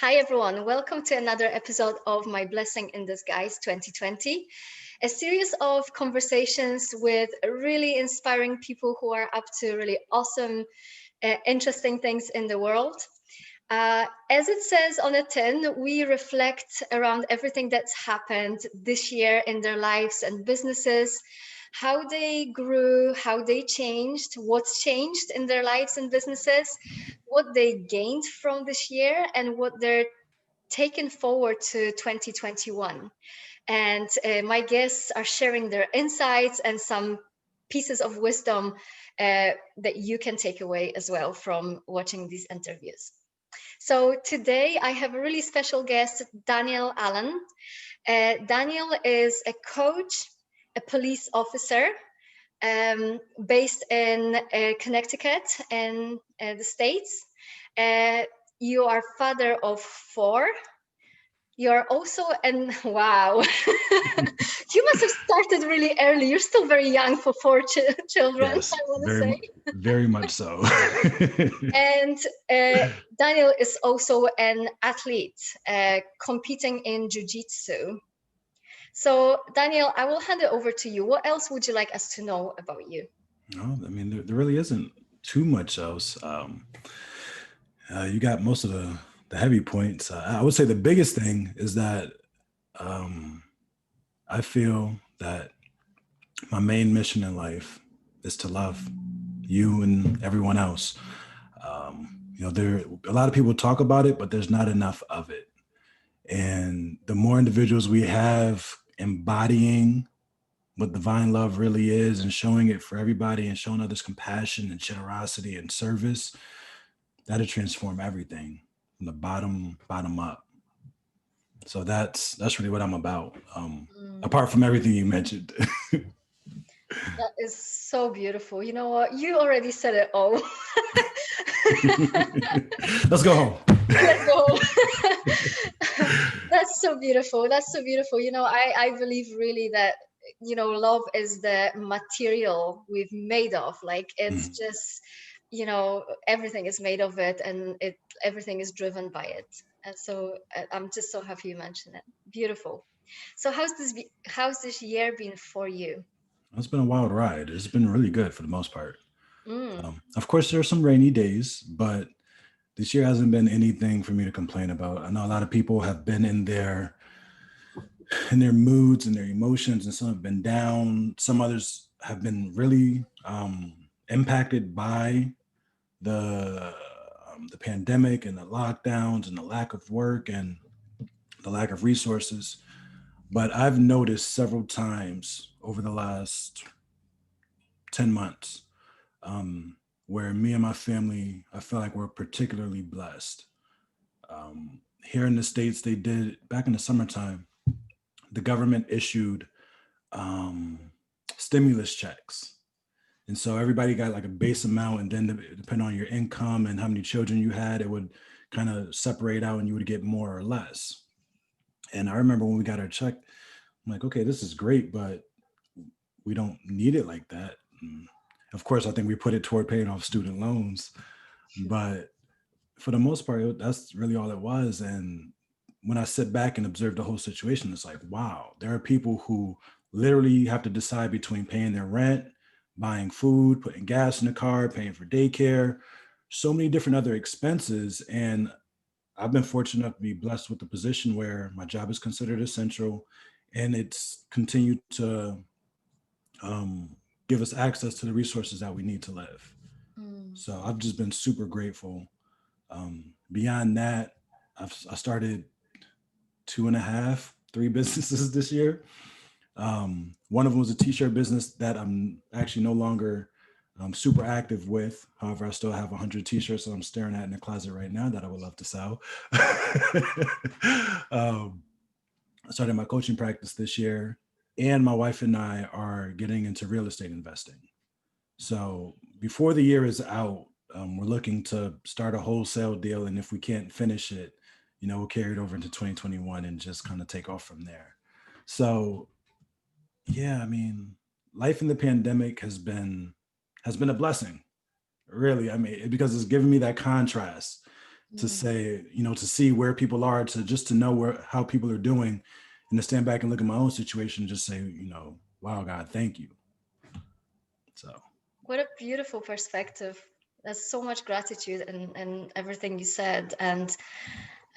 Hi, everyone. Welcome to another episode of My Blessing in Disguise 2020, a series of conversations with really inspiring people who are up to really awesome, interesting things in the world. As it says on a tin, we reflect around everything that's happened this year in their lives and businesses, how they grew, how they changed, what's changed in their lives and businesses, what they gained from this year, and what they're taken forward to 2021. And my guests are sharing their insights and some pieces of wisdom that you can take away as well from watching these interviews. So today I have a really special guest, Daniel Allen. Daniel is a coach, a police officer, based in Connecticut in the States. Uh, you are father of four. You're also an wow. You must have started really early. You're still very young for four children, Yes, I want to very, say. very much so. And Daniel is also an athlete competing in jiu-jitsu. So, Daniel, I will hand it over to you. What else would you like us to know about you? No, I mean, there really isn't too much else. You got most of the heavy points. I would say the biggest thing is that um, I feel that my main mission in life is to love you and everyone else. There a lot of people talk about it, but there's not enough of it. And the more individuals we have embodying what divine love really is and showing it for everybody and showing others compassion and generosity and service, that'll transform everything from the bottom up. So that's really what I'm about. Mm, Apart from everything you mentioned. that is so beautiful. You know what? You already said it all. Let's go home. Let's go. That's so beautiful. That's so beautiful. I believe really that, love is the material we've made of. Like it's Mm. just, everything is made of it and everything is driven by it. And so I'm just so happy you mentioned it. Beautiful. So how's this year been for you? It's been a wild ride. It's been really good for the most part. Mm, Of course, there are some rainy days, but this year hasn't been anything for me to complain about. I know a lot of people have been in their moods and their emotions, and some have been down. Some others have been really impacted by the pandemic and the lockdowns and the lack of work and the lack of resources. But I've noticed several times over the last 10 months where me and my family, I feel like we're particularly blessed. Here in the States, they did back in the summertime, the government issued um, stimulus checks. And so everybody got like a base amount, and then depending on your income and how many children you had, it would kind of separate out and you would get more or less. And I remember when we got our check, I'm like, okay, this is great, but we don't need it like that. And of course, I think we put it toward paying off student loans, but for the most part, that's really all it was. And when I sit back and observe the whole situation, it's like, wow, there are people who literally have to decide between paying their rent, buying food, putting gas in the car, paying for daycare, so many different other expenses. And I've been fortunate enough to be blessed with the position where my job is considered essential and it's continued to give us access to the resources that we need to live. mm, So I've just been super grateful. Beyond that, I started two and a half, three businesses this year. One of them was a t-shirt business that I'm actually no longer super active with. However, I still have 100 t-shirts that I'm staring at in the closet right now that I would love to sell. um, I started my coaching practice this year, and my wife and I are getting into real estate investing. So before the year is out, we're looking to start a wholesale deal, and if we can't finish it, we'll carry it over into 2021 and just kind of take off from there. So yeah, I mean, life in the pandemic has been a blessing, really. I mean, because it's given me that contrast to Mm. say, to see where people are, to just to know how people are doing, and to stand back and look at my own situation and just say, wow, God, thank you. So. What a beautiful perspective. There's so much gratitude in everything you said. And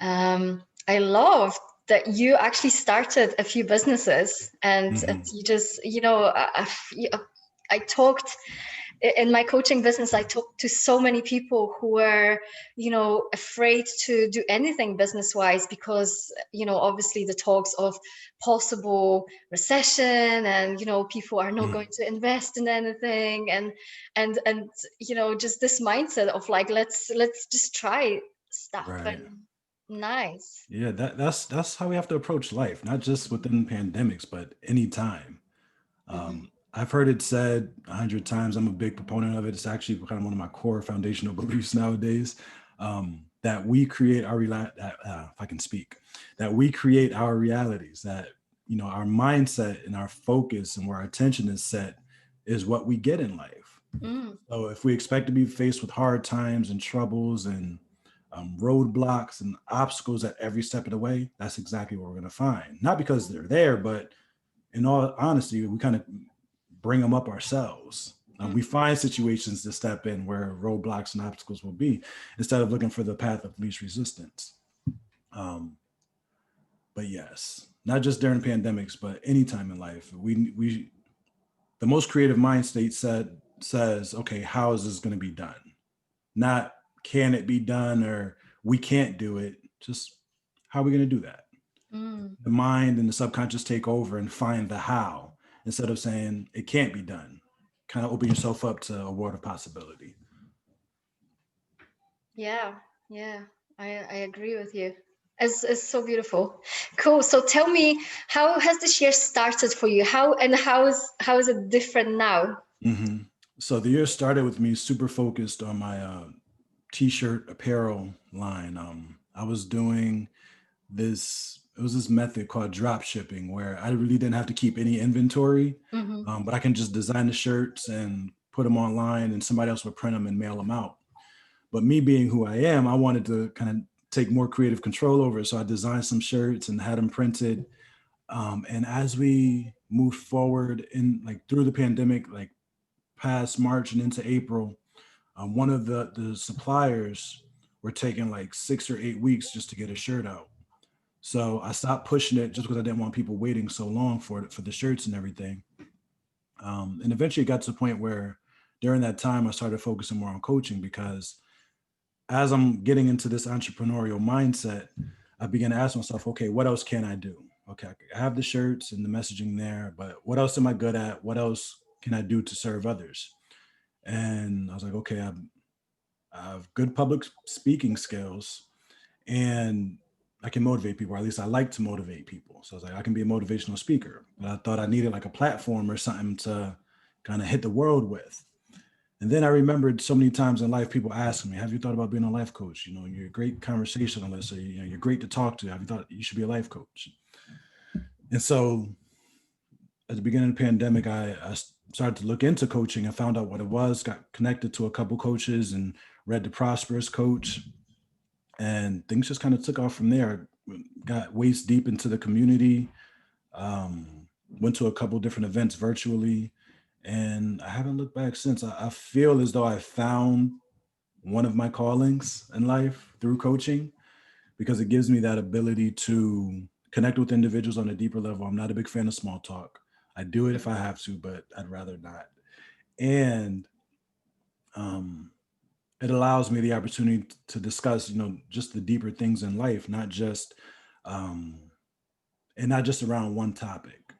I love that you actually started a few businesses, and you just, I talked in my coaching business, I talked to so many people who were, afraid to do anything business wise because, obviously the talks of possible recession and, people are not going to invest in anything. And, just this mindset of like, let's just try stuff. Right. And nice. Yeah, that's how we have to approach life, not just within pandemics, but any time. I've heard it said 100 times. I'm a big proponent of it. It's actually kind of one of my core foundational beliefs nowadays. That we create our if I can speak, that we create our realities. That our mindset and our focus and where our attention is set is what we get in life. So if we expect to be faced with hard times and troubles and roadblocks and obstacles at every step of the way, that's exactly what we're going to find. Not because they're there, but in all honesty, we kind of bring them up ourselves. We find situations to step in where roadblocks and obstacles will be, instead of looking for the path of least resistance. But yes, not just during pandemics, but any time in life, we the most creative mind state says, okay, how is this going to be done? Not can it be done or we can't do it. Just how are we going to do that? The mind and the subconscious take over and find the how, instead of saying it can't be done. Kind of open yourself up to a world of possibility. Yeah, yeah, I agree with you. It's so beautiful. Cool. So tell me, how has this year started for you? How is it different now? So the year started with me super focused on my t-shirt apparel line. I was doing this method called drop shipping, where I really didn't have to keep any inventory, but I can just design the shirts and put them online, and somebody else would print them and mail them out. But me being who I am, I wanted to kind of take more creative control over it. So I designed some shirts and had them printed. And as we moved forward in like through the pandemic, like past March and into April, one of the suppliers were taking like 6 or 8 weeks just to get a shirt out. So I stopped pushing it just because I didn't want people waiting so long for it, for the shirts and everything. And eventually it got to the point where during that time I started focusing more on coaching, because as I'm getting into this entrepreneurial mindset, I began to ask myself, okay, what else can I do? Okay, I have the shirts and the messaging there, but what else am I good at? What else can I do to serve others? And I was like, okay, I have good public speaking skills, and I can motivate people, or at least I like to motivate people. So I was like, I can be a motivational speaker. But I thought I needed like a platform or something to kind of hit the world with. And then I remembered so many times in life, people asking me, have you thought about being a life coach? You're a great conversationalist, or you're great to talk to. Have you thought you should be a life coach? And so at the beginning of the pandemic, I started to look into coaching. I found out what it was, got connected to a couple coaches and read The Prosperous Coach. And things just kind of took off from there. Got waist deep into the community, went to a couple different events virtually, and I haven't looked back since. I feel as though I found one of my callings in life through coaching, because it gives me that ability to connect with individuals on a deeper level. I'm not a big fan of small talk. I do it if I have to, but I'd rather not. And um, it allows me the opportunity to discuss, just the deeper things in life, um, not just around one topic.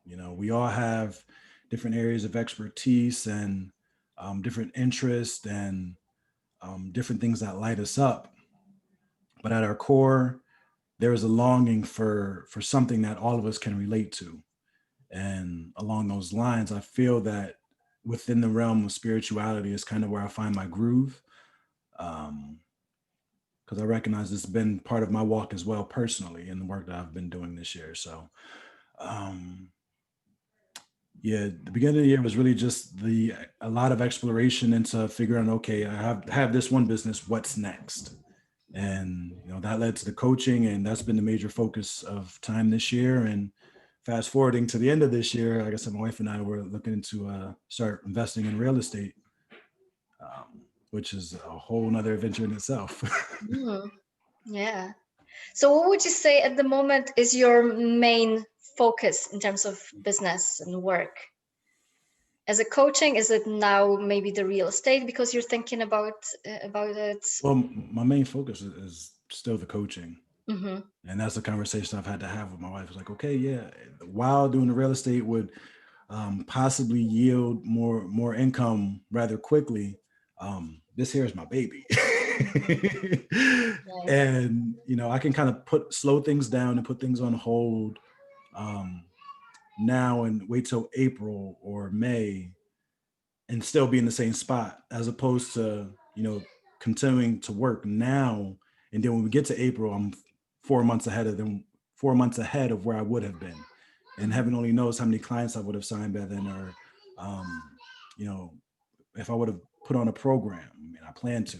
We all have different areas of expertise and different interests and different things that light us up. But at our core, there is a longing for something that all of us can relate to. And along those lines, I feel that within the realm of spirituality is kind of where I find my groove. Because I recognize it's been part of my walk as well, personally, in the work that I've been doing this year. So, um, yeah, the beginning of the year was really just a lot of exploration into figuring, okay, I have this one business. What's next? And that led to the coaching, and that's been the major focus of time this year. And fast forwarding to the end of this year, like I said, my wife and I were looking to start investing in real estate, which is a whole nother adventure in itself. Mm, yeah. So what would you say at the moment is your main focus in terms of business and work? As a coaching, is it now maybe the real estate because you're thinking about it? Well, my main focus is still the coaching. Mm-hmm. And that's the conversation I've had to have with my wife. It's like, okay, yeah, while doing the real estate would possibly yield more income rather quickly, this here is my baby. Right. And I can kind of slow things down and put things on hold now and wait till April or May and still be in the same spot, as opposed to continuing to work now, and then when we get to April, I'm 4 months ahead of them, 4 months ahead of where I would have been, and heaven only knows how many clients I would have signed by then, or you know if I would have put on a program. I mean, I plan to.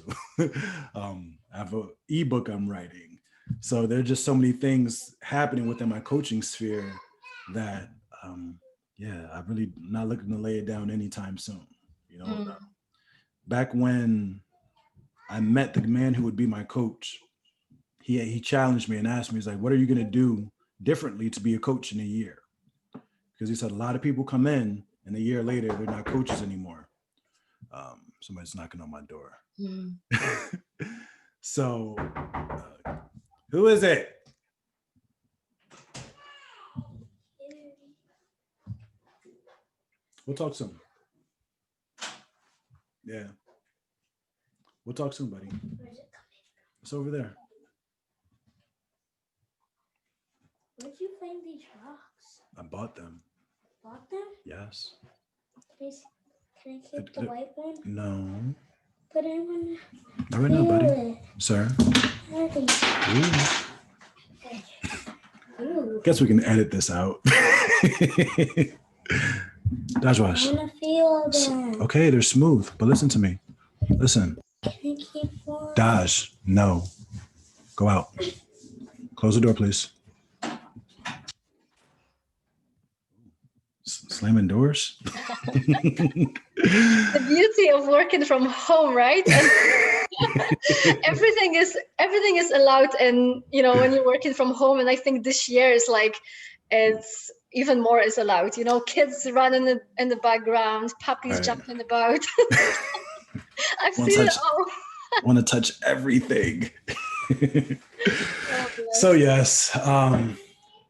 I have an ebook I'm writing, so there are just so many things happening within my coaching sphere that yeah, I'm really not looking to lay it down anytime soon. Mm. Back when I met the man who would be my coach, he challenged me and asked me, he's like, what are you going to do differently to be a coach in a year? Because he said a lot of people come in and a year later they're not coaches anymore. Somebody's knocking on my door. Mm. So who is it? We'll talk soon. Yeah, we'll talk soon, buddy. It's over there. Where'd you find these rocks? I bought them. Bought them? Yes. Can I keep the white one? No. Put it in. Not right now, buddy. Sir. Ooh. Guess we can edit this out. Dajwash. I want to feel them. Okay, they're smooth, but listen to me. Listen. Can I keep one? Daj, no. Go out. Close the door, please. Slamming doors? The beauty of working from home, right? And everything is allowed, and when you're working from home, and I think this year is like it's even more is allowed. Kids running in the background, puppies jumping about. I've seen it all. Want to touch everything. So yes, and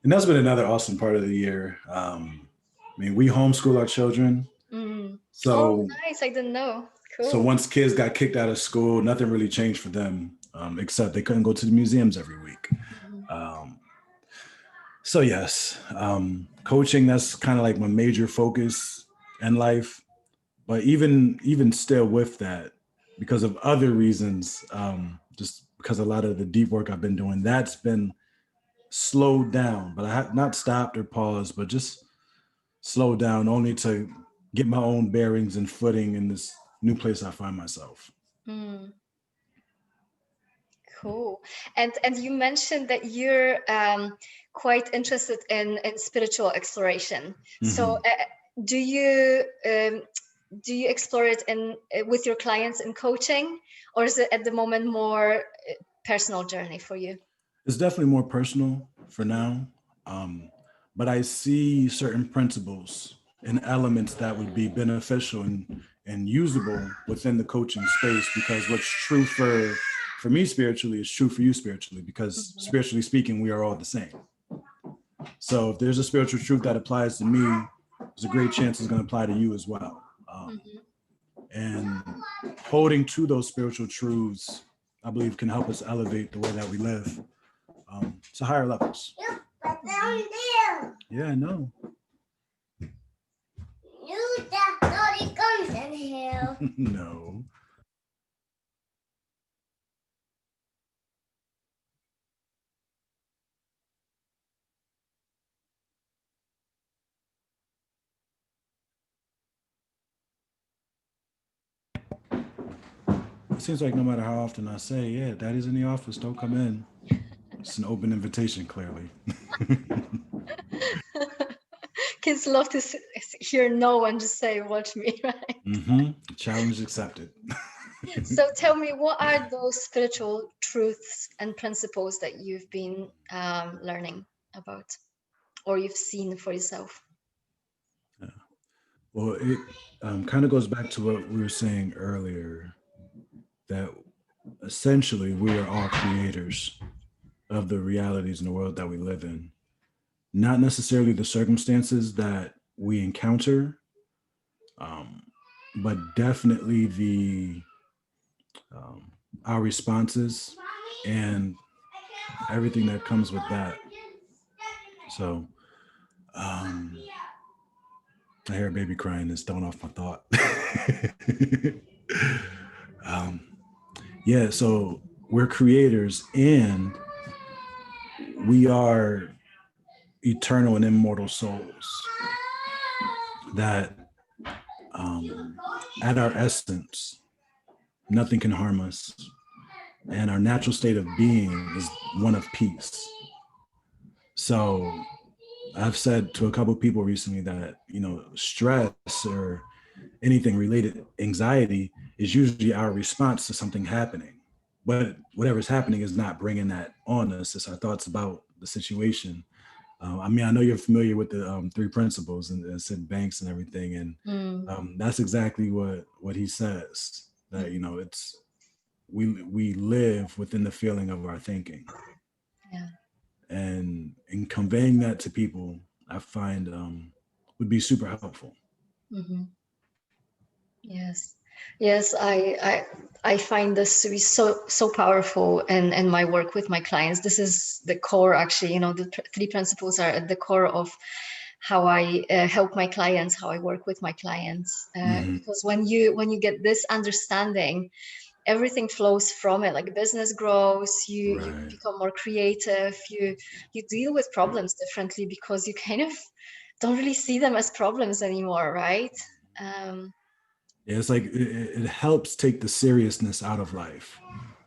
that's been another awesome part of the year. I mean, we homeschool our children. Mm. So nice! I didn't know. Cool. So once kids got kicked out of school, nothing really changed for them, except they couldn't go to the museums every week. So yes, coaching, that's kind of like my major focus in life. But even still with that, because of other reasons, just because a lot of the deep work I've been doing, that's been slowed down. But I have not stopped or paused, but just slowed down, only to get my own bearings and footing in this new place I find myself. Mm. Cool. And you mentioned that you're quite interested in spiritual exploration. Mm-hmm. So do you explore it with your clients in coaching, or is it at the moment more personal journey for you? It's definitely more personal for now. But I see certain principles and elements that would be beneficial and usable within the coaching space, because what's true for me spiritually is true for you spiritually, because spiritually speaking, we are all the same. So if there's a spiritual truth that applies to me, there's a great chance it's going to apply to you as well. And holding to those spiritual truths, I believe, can help us elevate the way that we live to higher levels. Yeah, I know. You just naughty comes in here. No. seems like no matter how often I say, yeah, daddy's in the office, don't come in. It's an open invitation, clearly. Kids love to hear no and just say, watch me, right? Challenge accepted. So tell me, what are those spiritual truths and principles that you've been learning about or you've seen for yourself? Well, it kind of goes back to what we were saying earlier, that essentially we are all creators of the realities in the world that we live in. Not necessarily the circumstances that we encounter, um, but definitely the our responses and everything that comes with that. So I hear a baby crying. It's throwing off my thought. um, yeah, so we're creators and we are eternal and immortal souls that at our essence, nothing can harm us. And our natural state of being is one of peace. So I've said to a couple of people recently that, stress or anything related, anxiety is usually our response to something happening. But whatever's happening is not bringing that on us. It's our thoughts about the situation. I know you're familiar with the three principles and Sid Banks and everything. And that's exactly what he says, that, it's we live within the feeling of our thinking. Yeah. And in conveying that to people, I find would be super helpful. Mm-hmm. Yes, I find this to be so powerful in my work with my clients. This is the core, actually. The three principles are at the core of how I help my clients, how I work with my clients. Because when you get this understanding, everything flows from it. Like business grows, you Right. become more creative, you deal with problems differently because you kind of don't really see them as problems anymore, right? Yeah, it's like it helps take the seriousness out of life.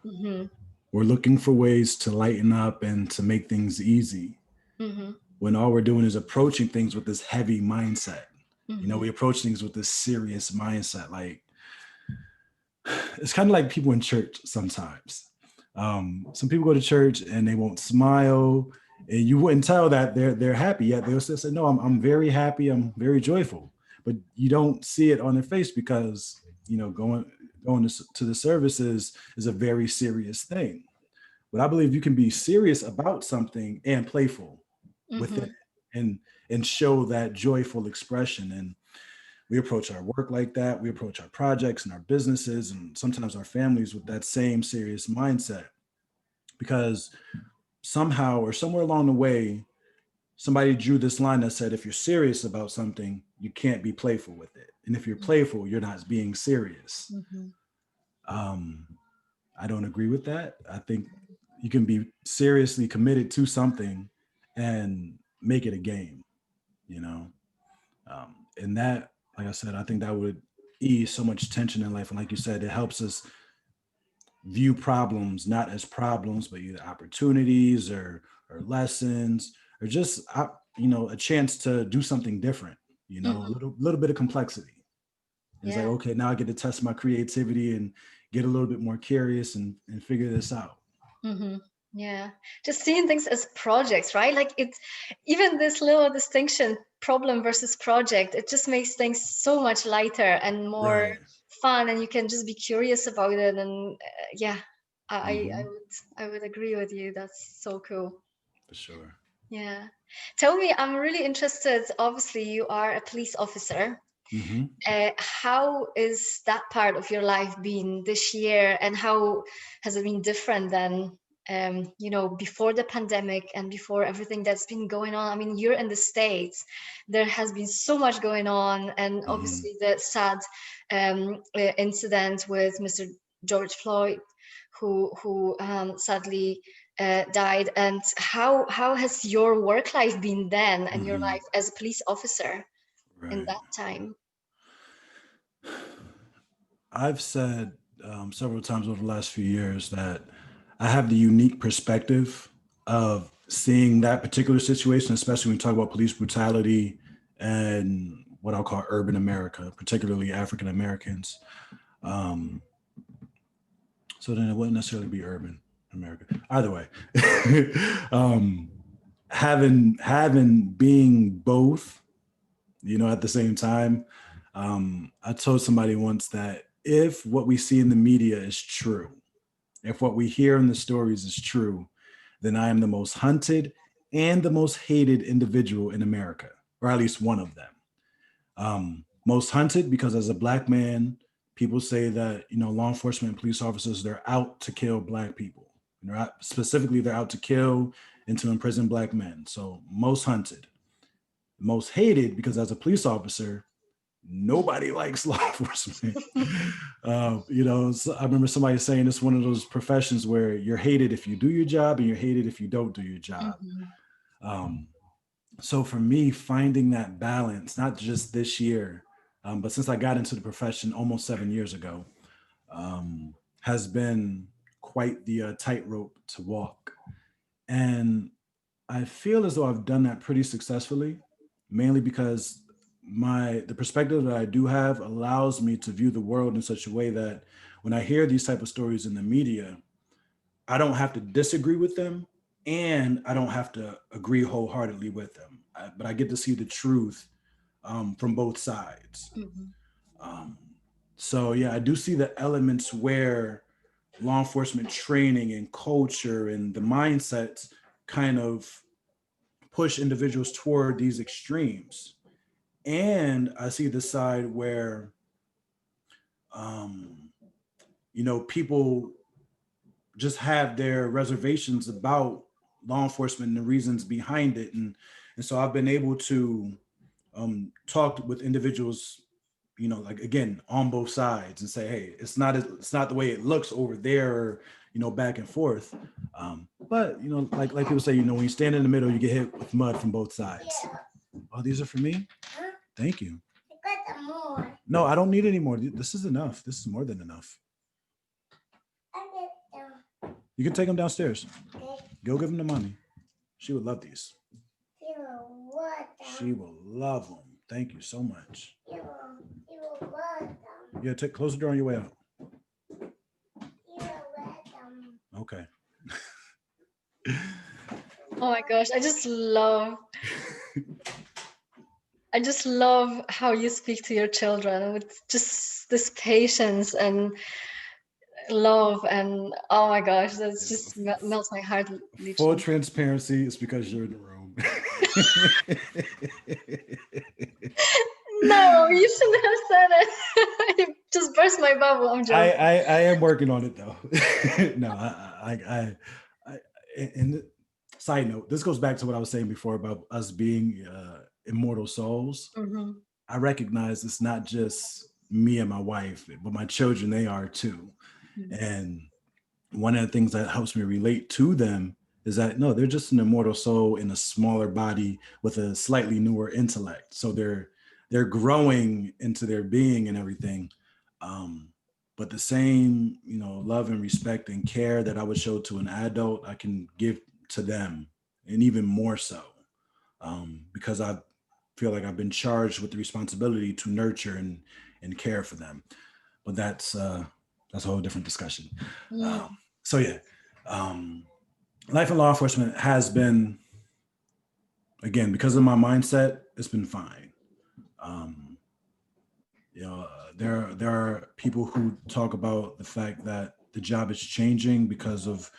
Mm-hmm. We're looking for ways to lighten up and to make things easy, Mm-hmm. when all we're doing is approaching things with this heavy mindset. Mm-hmm. We approach things with this serious mindset. Like, it's kind of like people in church sometimes. Some people go to church and they won't smile, and you wouldn't tell that they're happy, yet they'll still say, "No, I'm very happy. I'm very joyful." But you don't see it on their face because going to the services is a very serious thing. But I believe you can be serious about something and playful within Mm-hmm. it, and show that joyful expression. And we approach our work like that. We approach our projects and our businesses and sometimes our families with that same serious mindset, because somehow or somewhere along the way, somebody drew this line that said, if you're serious about something, you can't be playful with it. And if you're playful, you're not being serious. Mm-hmm. Um, I don't agree with that. I think you can be seriously committed to something and make it a game, you know? And that, like I said, I think that would ease so much tension in life. And like you said, it helps us view problems not as problems, but either opportunities or lessons, or just a chance to do something different. A Mm-hmm. little bit of complexity. And it's like, Yeah. okay, now I get to test my creativity and get a little bit more curious and figure this out. Mm-hmm. Yeah. Just seeing things as projects, right? Like it's even this little distinction, problem versus project, it just makes things so much lighter and more Right. fun, and you can just be curious about it. And yeah, I, I Hmm. would I would agree with you. That's so cool. For sure. Yeah. Tell me, I'm really interested. Obviously, you are a police officer. Hmm. How is that part of your life been this year, and how has it been different than before the pandemic and before everything that's been going on? I mean, you're in the States. There has been so much going on, and Hmm. obviously the sad incident with Mr. George Floyd, who sadly died. And how has your work life been then, and your Hmm. life as a police officer in Right. that time? I've said several times over the last few years that I have the unique perspective of seeing that particular situation, especially when we talk about police brutality and what I'll call urban America, particularly African Americans. Um, so then it wouldn't necessarily be urban America. Either way, um, having being both, at the same time. I told somebody once that if what we see in the media is true, if what we hear in the stories is true, then I am the most hunted and the most hated individual in America, or at least one of them. Most hunted because as a black man, people say that law enforcement and police officers, they're out to kill black people. And specifically, they're out to kill and to imprison black men. So most hunted, most hated because as a police officer, nobody likes law enforcement. So I remember somebody saying it's one of those professions where you're hated if you do your job and you're hated if you don't do your job. Mhm. Um, so for me, finding that balance, not just this year, but since I got into the profession almost 7 years ago, has been quite the tightrope to walk. And I feel as though I've done that pretty successfully, mainly because the perspective that I do have allows me to view the world in such a way that when I hear these type of stories in the media, I don't have to disagree with them and I don't have to agree wholeheartedly with them. But I get to see the truth from both sides. Mhm. Um, so yeah, I do see the elements where law enforcement training and culture and the mindsets kind of push individuals toward these extremes. And I see the side where, um, people just have their reservations about law enforcement and the reasons behind it. And so I've been able to talk with individuals, like again, on both sides and say, hey, it's not the way it looks over there, or, back and forth. But, like people say, when you stand in the middle, you get hit with mud from both sides. Oh, these are for me? Thank you. I got more. No, I don't need any more. This is enough. This is more than enough. I get them. You can take them downstairs. Okay. Go give them to mommy. She would love these. You will want them. She will love them. Thank you so much. You will want them. Yeah, close the door on your way out. You will want them. Okay. Oh my gosh, I just love how you speak to your children with just this patience and love, and oh my gosh, that's just melts my heart. Full Literally. transparency is because you're in the room. No, you shouldn't have said it. You just burst my bubble. I'm joking. I am working on it though. No, and side note, this goes back to what I was saying before about us being immortal souls. Mm-hmm. I recognize it's not just me and my wife, but my children, they are too. Mm-hmm. And one of the things that helps me relate to them is that no, they're just an immortal soul in a smaller body with a slightly newer intellect. So they're growing into their being and everything. But the same, love and respect and care that I would show to an adult, I can give to them, and even more so, because I feel like I've been charged with the responsibility to nurture and care for them. But that's a whole different discussion. Yeah. So yeah, life in law enforcement has been, again, because of my mindset, it's been fine. There are people who talk about the fact that the job is changing because of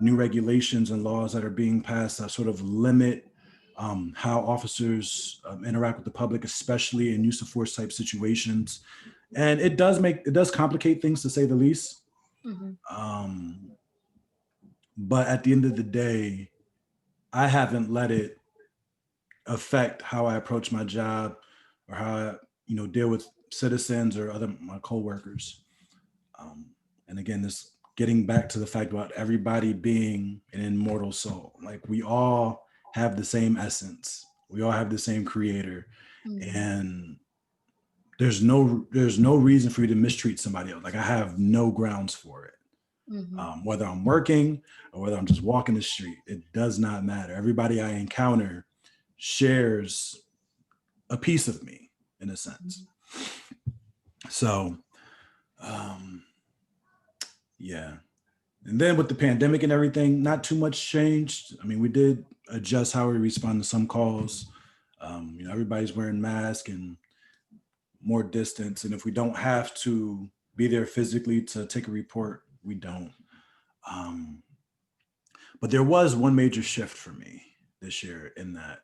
new regulations and laws that are being passed that sort of limit how officers interact with the public, especially in use of force type situations. And it does complicate things, to say the least. Mm-hmm. But at the end of the day, I haven't let it affect how I approach my job or how I, deal with citizens or my coworkers. And again, this getting back to the fact about everybody being an immortal soul. Like we all have the same essence. We all have the same creator. Mm-hmm. And there's no reason for you to mistreat somebody else. Like I have no grounds for it. Whether I'm working or whether I'm just walking the street, it does not matter. Everybody I encounter shares a piece of me in a sense. So, yeah. And then with the pandemic and everything, not too much changed. I mean, we did adjust how we respond to some calls. Everybody's wearing masks and more distance. And if we don't have to be there physically to take a report, we don't. But there was one major shift for me this year in that.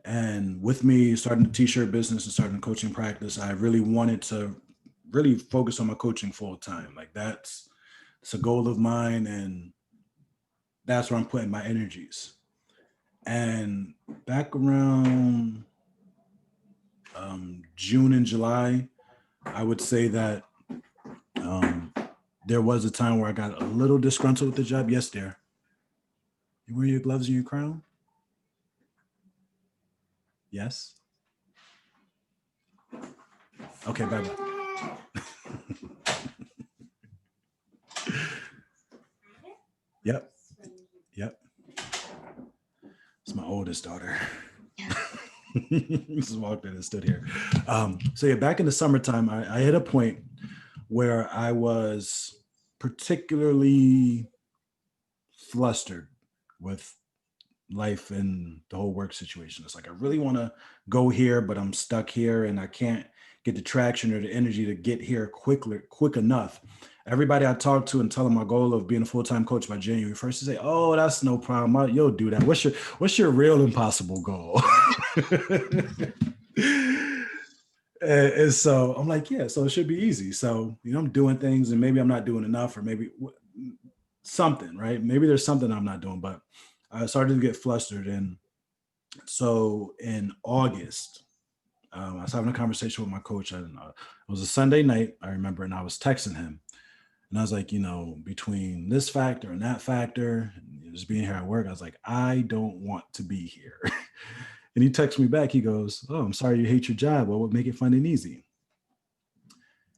And with me starting the t-shirt business and starting the coaching practice, I really wanted to really focus on my coaching full time. Like it's a goal of mine, and that's where I'm putting my energies. And back around June and July, I would say that there was a time where I got a little disgruntled with the job. Yes, dear. You wear your gloves and your crown? Yes. Okay, bye-bye. Yep. It's my oldest daughter. Just walked in and stood here. So yeah, back in the summertime, I hit a point where I was particularly flustered with life and the whole work situation. It's like I really want to go here, but I'm stuck here and I can't get the traction or the energy to get here quick enough. Everybody I talk to and tell them my goal of being a full-time coach by January 1st, they say, "Oh, that's no problem. You'll do that. What's your real impossible goal?" And so I'm like, yeah, so it should be easy. So, I'm doing things and maybe I'm not doing enough, or maybe something, right? Maybe there's something I'm not doing, but I started to get flustered. And so in August, I was having a conversation with my coach. It was a Sunday night, I remember, and I was texting him. And I was like, between this factor and that factor, and just being here at work, I was like, I don't want to be here. And he texts me back. He goes, "Oh, I'm sorry you hate your job. What would make it fun and easy?"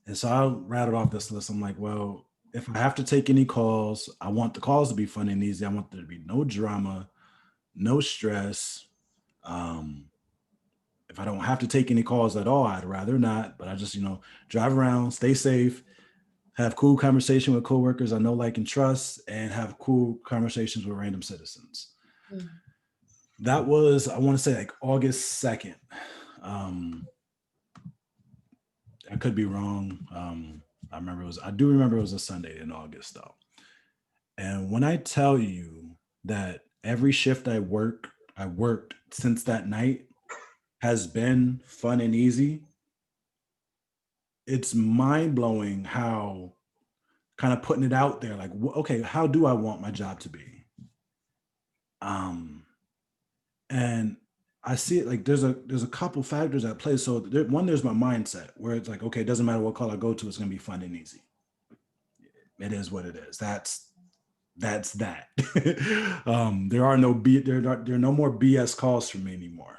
And so I rattled off this list. I'm like, well, if I have to take any calls, I want the calls to be fun and easy. I want there to be no drama, no stress. If I don't have to take any calls at all, I'd rather not. But I just, drive around, stay safe, have cool conversation with coworkers I know, like, and trust, and have cool conversations with random citizens. That was, I want to say, like August 2nd. I could be wrong. I do remember it was a Sunday in August though. And when I tell you that every shift I worked since that night has been fun and easy, it's mind blowing how kind of putting it out there, like, okay, how do I want my job to be? And I see it like there's a couple factors at play. So there's my mindset where it's like, okay, it doesn't matter what call I go to, it's gonna be fun and easy. It is what it is. That's that. There are no more BS calls for me anymore.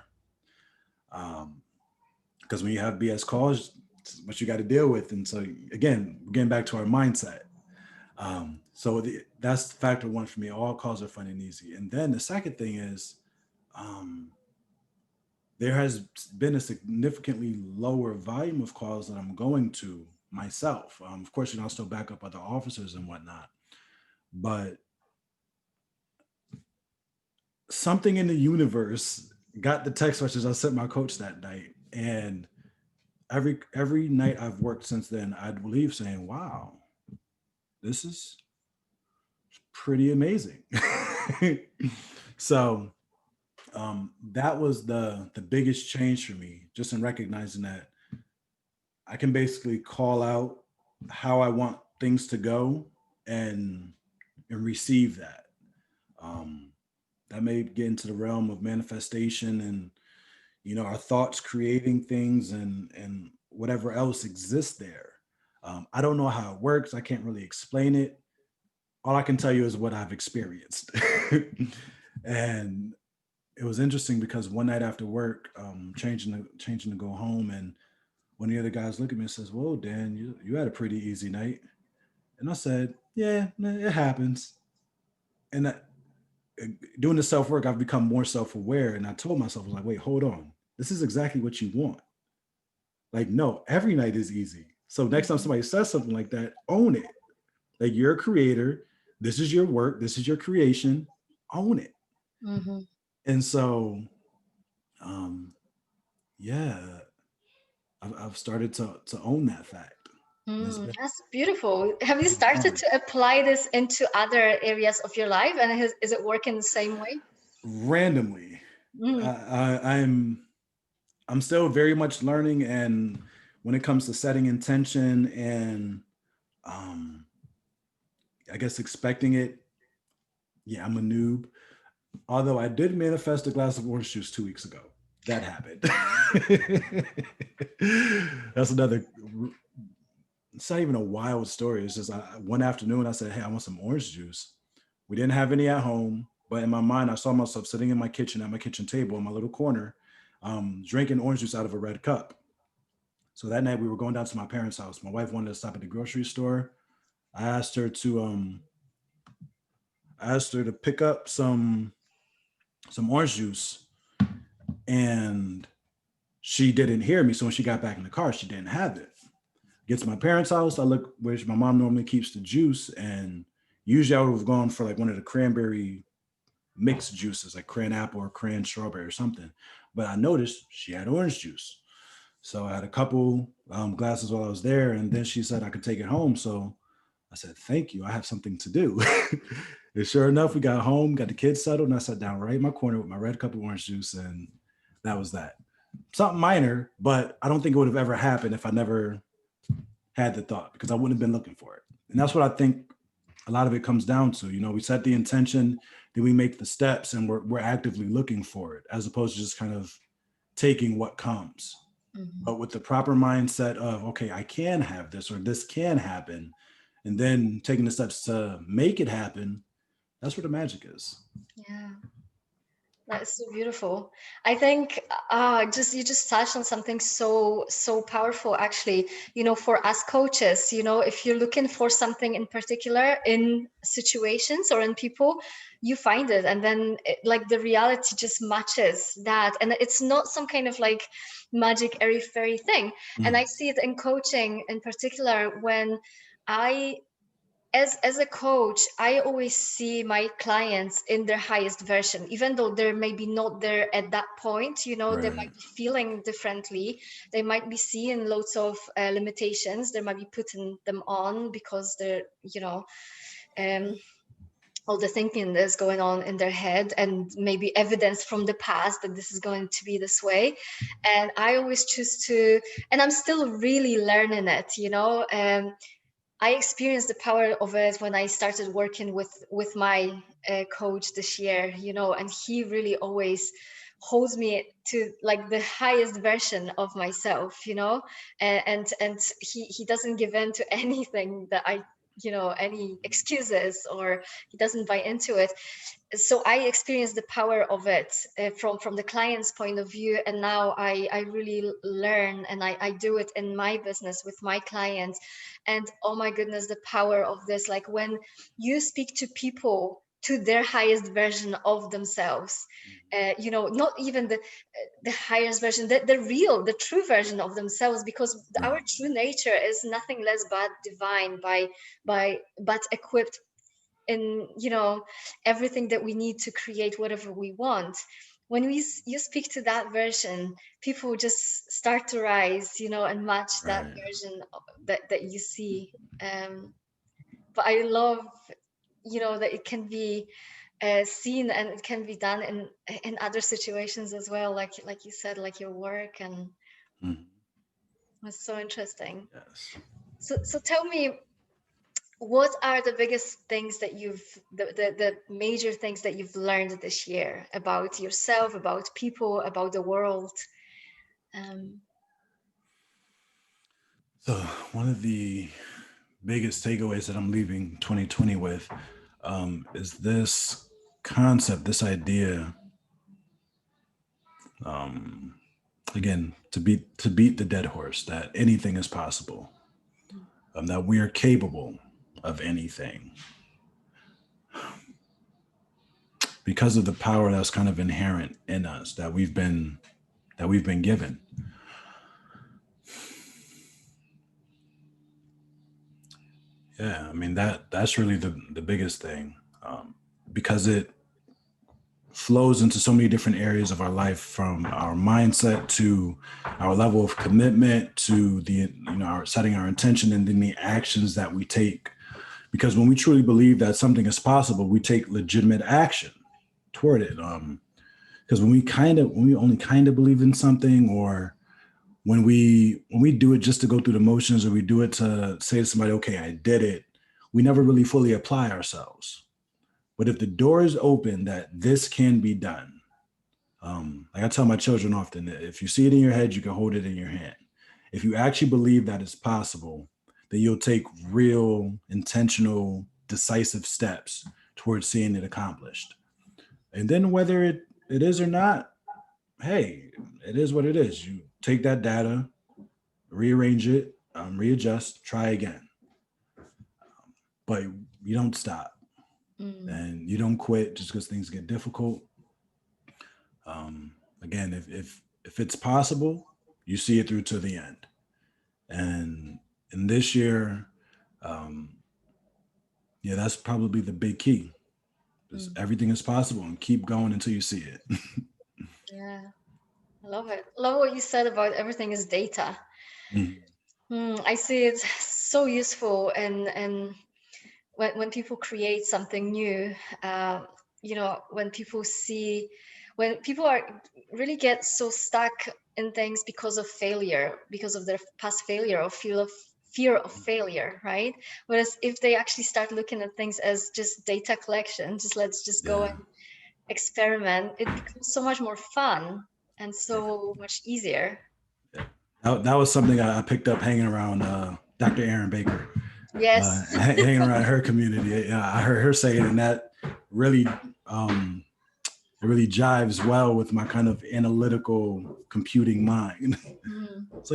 Because when you have BS calls, it's what you got to deal with. And so again, getting back to our mindset. That's factor one for me. All calls are fun and easy. And then the second thing is, there has been a significantly lower volume of calls that I'm going to myself. Of course, I'll still back up other officers and whatnot, but something in the universe got the text message I sent my coach that night. And every night I've worked since then, I'd leave saying, wow, this is pretty amazing. So that was the biggest change for me, just in recognizing that I can basically call out how I want things to go and receive that. That may get into the realm of manifestation and our thoughts creating things and whatever else exists there. I don't know how it works. I can't really explain it. All I can tell you is what I've experienced. And it was interesting because one night after work, changing to go home, and one of the other guys looked at me and says, "Whoa, Dan, you had a pretty easy night." And I said, "Yeah, it happens." And doing the self work, I've become more self aware. And I told myself, I was like, "Wait, hold on. This is exactly what you want. Like, no, every night is easy. So next time Mhm. somebody says something like that, own it. Like, you're a creator. This is your work. This is your creation. Own it." Mhm. And so, um, yeah, I've started to own that fact. And it's been That's beautiful. Have you it's been started hard. to apply this into other areas of your life, and is it working the same way? Randomly. Mm. I'm still very much learning, and when it comes to setting intention and um, I guess expecting it, yeah, I'm a noob. Although I did manifest a glass of orange juice 2 weeks ago. That happened. That's another. It's not even a wild story. It's just one afternoon I said, "Hey, I want some orange juice." We didn't have any at home, but in my mind, I saw myself sitting in my kitchen at my kitchen table in my little corner, drinking orange juice out of a red cup. So that night we were going down to my parents' house. My wife wanted to stop at the grocery store. I asked her to pick up some orange juice, and she didn't hear me. So when she got back in the car, she didn't have it. Get to my parents' house, I look where my mom normally keeps the juice, and usually I would have gone for like one of the cranberry mixed juices, like cran apple or cran strawberry or something. But I noticed she had orange juice. So I had a couple glasses while I was there, and then she said I could take it home. So I said, "Thank you. I have something to do." And sure enough, we got home, got the kids settled, and I sat down right in my corner with my red cup of orange juice, and that was that. Something minor, but I don't think it would have ever happened if I never had the thought, because I wouldn't have been looking for it. And that's what I think a lot of it comes down to. We set the intention, then we make the steps, and we're actively looking for it, as opposed to just kind of taking what comes. Mhm. But with the proper mindset of, okay, I can have this, or this can happen, and then taking the steps to make it happen, that's where the magic is. Yeah. That's so beautiful. I think just you just touched on something so powerful actually. For us coaches, if you're looking for something in particular in situations or in people, you find it, and then like the reality just matches that, and it's not some kind of like magic airy fairy thing. And I Mm, see it in coaching in particular when I as a coach, I always see my clients in their highest version, even though they're maybe not there at that point. They right. might be feeling differently. They might be seeing loads of limitations. They might be putting them on because they're, um, all the thinking that's going on in their head, and maybe evidence from the past that this is going to be this way. And I always choose to, and I'm still really learning it. I experienced the power of it when I started working with my coach this year, and he really always holds me to like the highest version of myself, and he doesn't give in to anything that any excuses, or he doesn't buy into it. So I experienced the power of it from the client's point of view, and now I really learn, and I do it in my business with my clients. And oh my goodness, the power of this, like when you speak to people to their highest version of themselves, not even the highest version, the true version of themselves, because our Right. true nature is nothing less but divine, but equipped in everything that we need to create whatever we want. When you speak to that version, people just start to rise, and match that Right. version that you see. But I love that it can be seen, and it can be done in other situations as well, like you said, like your work. And Mhm. it's so interesting. Yes. So tell me, what are the biggest things that the major things that you've learned this year about yourself, about people, about the world? um So one of the biggest takeaways that I'm leaving 2020 with is this concept, this idea. Um, again, to beat the dead horse, that anything is possible, that we are capable of anything because of the power that's kind of inherent in us that we've been given. Yeah, I mean that's really the biggest thing, because it flows into so many different areas of our life, from our mindset to our level of commitment to our setting our intention, and then the actions that we take. Because when we truly believe that something is possible, we take legitimate action toward it. Because when we only kind of believe in something, or when we do it just to go through the motions, or we do it to say to somebody, okay, I did it, we never really fully apply ourselves. But if the door is open that this can be done, like I tell my children often, that if you see it in your head, you can hold it in your hand. If you actually believe that it's possible, then you'll take real, intentional, decisive steps towards seeing it accomplished. And then whether it is or not, hey, it is what it is. You take that data, rearrange it, readjust, try again. But you don't stop Mm. and you don't quit just because things get difficult. Again, if it's possible, you see it through to the end. And in this year, um, yeah, that's probably the big key. Is Mm. everything is possible, and keep going until you see it. Yeah, I love it. Love what you said about everything is data. Mhm. I see it so useful, and when people create something new, uh, when people see, when people are really get so stuck in things because of failure, because of their past failure, or fear of failure, right? Whereas if they actually start looking at things as just data collection, just let's just go Yeah, and experiment, it becomes so much more fun and yeah, so much easier. yeah. That was something I picked up hanging around Dr. Aaron Baker, Yes. hanging around her community. Yeah, I heard her say it, and that really um, it really jives well with my kind of analytical computing mind. Mm, So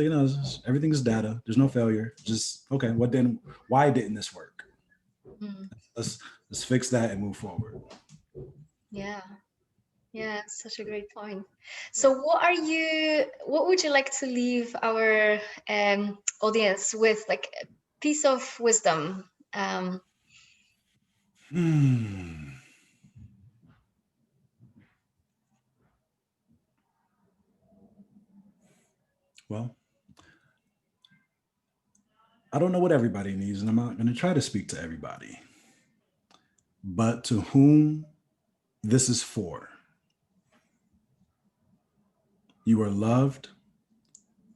everything's data. There's no failure. Just okay. What then? Why didn't this work? mm. Let's let's fix that and move forward. Yeah. Yeah, such a great point. So what would you like to leave our audience with, like a piece of wisdom? Hmm. Well, I don't know what everybody needs, and I'm not going to try to speak to everybody. But to whom this is for, you are loved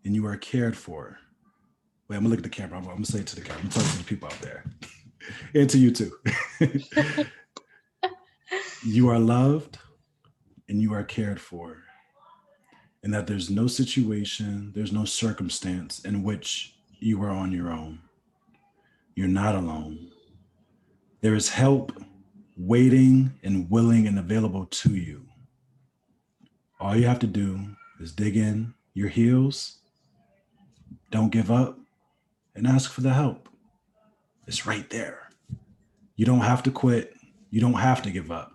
and you are cared for. Wait, I'm gonna look at the camera. I'm gonna say it to the camera. I'm gonna talk to the people out there and to you too. You are loved and you are cared for, and that there's no situation, there's no circumstance in which you are on your own. You're not alone. There is help waiting and willing and available to you. All you have to do is dig in your heels, don't give up, and ask for the help. It's right there. You don't have to quit. You don't have to give up.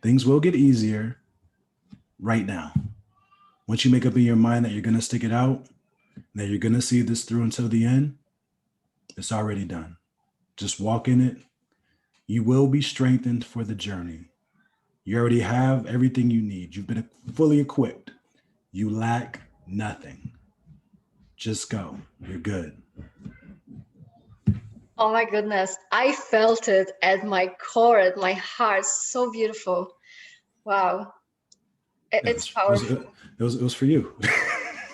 Things will get easier right now. Once you make up in your mind that you're going to stick it out, that you're going to see this through until the end, it's already done. Just walk in it. You will be strengthened for the journey. You already have everything you need. You've been fully equipped. You lack nothing. Just go. You're good. Oh my goodness, I felt it at my core, at my heart. So beautiful. Wow. Yeah, It's powerful. it was for you.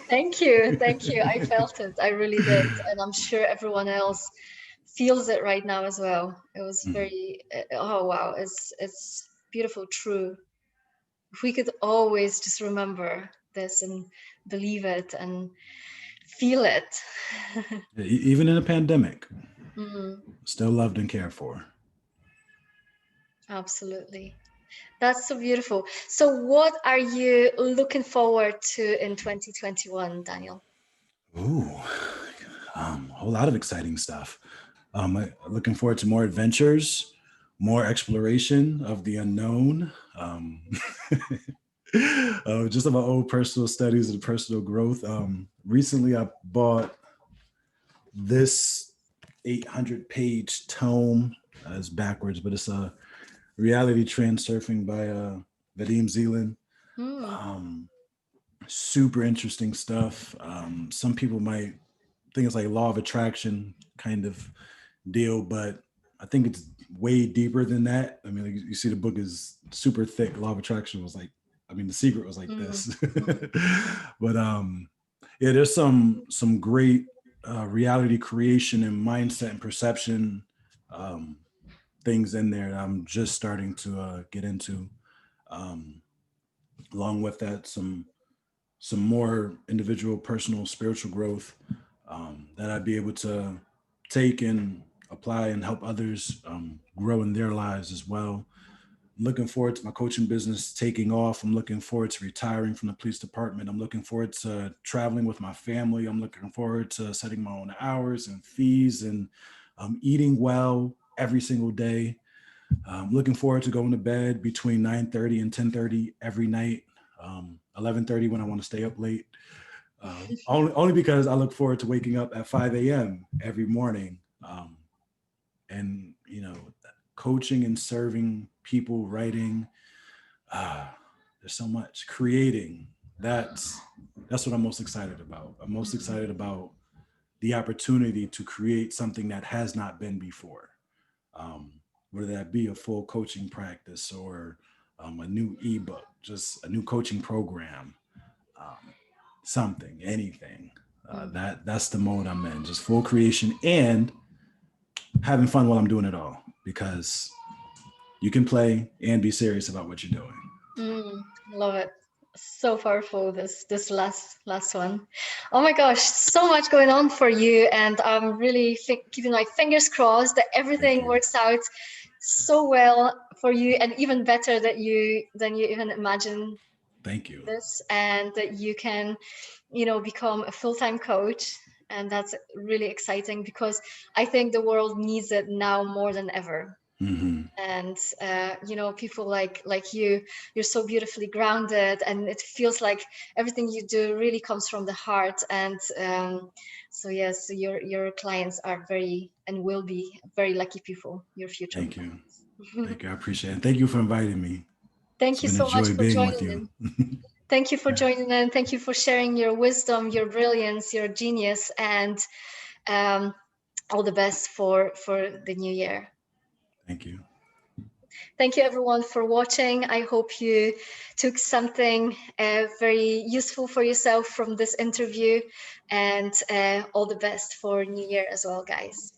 Thank you. Thank you. I felt it. I really did. And I'm sure everyone else feels it right now as well. It was Mhm. very, oh wow, it's beautiful, true. If we could always just remember this and believe it and feel it. Even in a pandemic, Mm, still loved and cared for. absolutely. That's so beautiful. So what are you looking forward to in 2021, Daniel? Ooh, a whole lot of exciting stuff. Looking forward to more adventures, more exploration of the unknown. Just of my own personal studies and personal growth. Recently, I bought this 800-page tome. It's backwards, but it's a reality transurfing by Vadim Zeland. Um, Super interesting stuff. Some people might think it's like law of attraction kind of deal, but I think it's way deeper than that. I mean, like, you see the book is super thick. Law of attraction was like, I mean, the secret was like this. But yeah, there's some great reality creation and mindset and perception things in there that I'm just starting to get into. Along with that, some more individual, personal, spiritual growth that I'd be able to take and apply and help others grow in their lives as well. Looking forward to my coaching business taking off. I'm looking forward to retiring from the police department. I'm looking forward to traveling with my family. I'm looking forward to setting my own hours and fees and eating well every single day. I'm looking forward to going to bed between 9:30 and 10:30 every night. 11:30 when I want to stay up late. Only because I look forward to waking up at 5 a.m. every morning. And, you know, coaching and serving people, writing, there's so much creating. That's what I'm most excited about. I'm most excited about the opportunity to create something that has not been before. Whether that be a full coaching practice or a new ebook, just a new coaching program, something, anything. That's the mode I'm in, just full creation and having fun while I'm doing it all, because you can play and be serious about what you're doing. Love it. So powerful, this last one. Oh my gosh, so much going on for you, and I'm really keeping my fingers crossed that everything works out so well for you, and even better than you even imagine. Thank you. This, and that you can, become a full-time coach, and that's really exciting because I think the world needs it now more than ever. And people like you're so beautifully grounded, and it feels like everything you do really comes from the heart. And so yes, your clients are very and will be very lucky people, your future. Thank you. Thank you. I appreciate it. Thank you for inviting me. Thank you so much for joining in. Thank you for joining in. Thank you for sharing your wisdom, your brilliance, your genius, and all the best for the new year. Thank you. Thank you everyone for watching. I hope you took something very useful for yourself from this interview, and all the best for New Year as well, guys.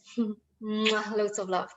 Loads of love.